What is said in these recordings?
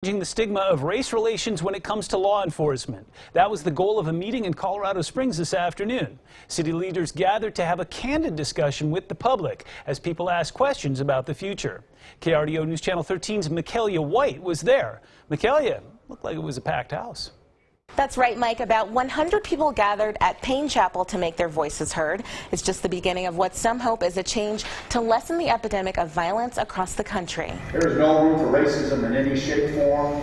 Changing the stigma of race relations when it comes to law enforcement. That was the goal of a meeting in Colorado Springs this afternoon. City leaders gathered to have a candid discussion with the public as people ask questions about the future. KRDO News Channel 13's Mekialaya was there. Mekialaya, looked like it was a packed house. That's right, Mike. About 100 people gathered at Payne Chapel to make their voices heard. It's just the beginning of what some hope is a change to lessen the epidemic of violence across the country. There is no room for racism in any shape, form,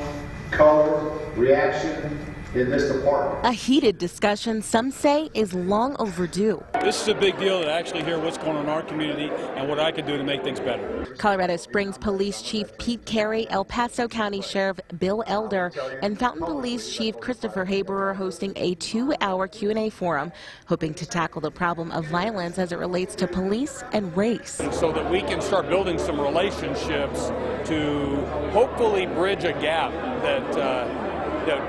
color, reaction in this department. A heated discussion, some say, is long overdue. This is a big deal to actually hear what's going on in our community and what I can do to make things better. Colorado Springs Police Chief Pete Carey, El Paso County Sheriff Bill Elder, and Fountain Police Chief Christopher Haber are hosting a 2-hour Q&A forum, hoping to tackle the problem of violence as it relates to police and race. So that we can start building some relationships to hopefully bridge a gap that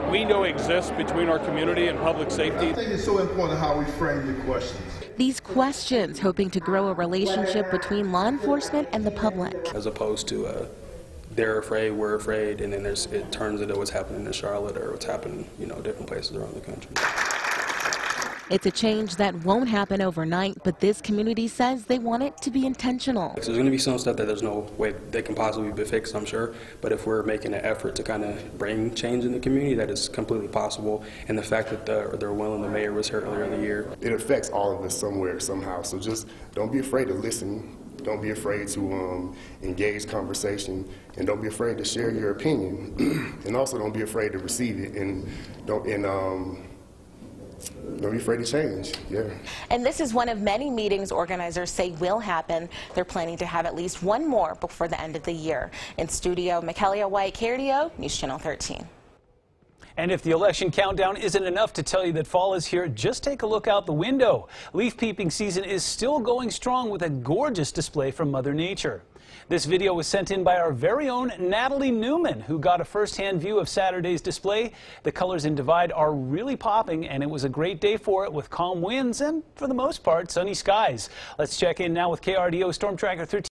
we know exists between our community and public safety. I think it's so important how we frame the questions. These questions hoping to grow a relationship between law enforcement and the public. As opposed to they're afraid, we're afraid, and then it turns into what's happening in Charlotte or what's happening, different places around the country. It's a change that won't happen overnight, but this community says they want it to be intentional. There's going to be some stuff that there's no way they can possibly be fixed, I'm sure, but if we're making an effort to kind of bring change in the community, that is completely possible. And the fact that they're willing, the mayor was here earlier in the year. It affects all of us somewhere, somehow, so just don't be afraid to listen. Don't be afraid to engage conversation, and don't be afraid to share your opinion, and also don't be afraid to receive it, and don't be afraid to change. Yeah. And this is one of many meetings organizers say will happen. They're planning to have at least one more before the end of the year. In studio, Mekialaya, KRDO, News Channel 13. And if the election countdown isn't enough to tell you that fall is here, just take a look out the window. Leaf peeping season is still going strong with a gorgeous display from Mother Nature. This video was sent in by our very own Natalie Newman, who got a first-hand view of Saturday's display. The colors in Divide are really popping, and it was a great day for it with calm winds and, for the most part, sunny skies. Let's check in now with KRDO Storm Tracker 13.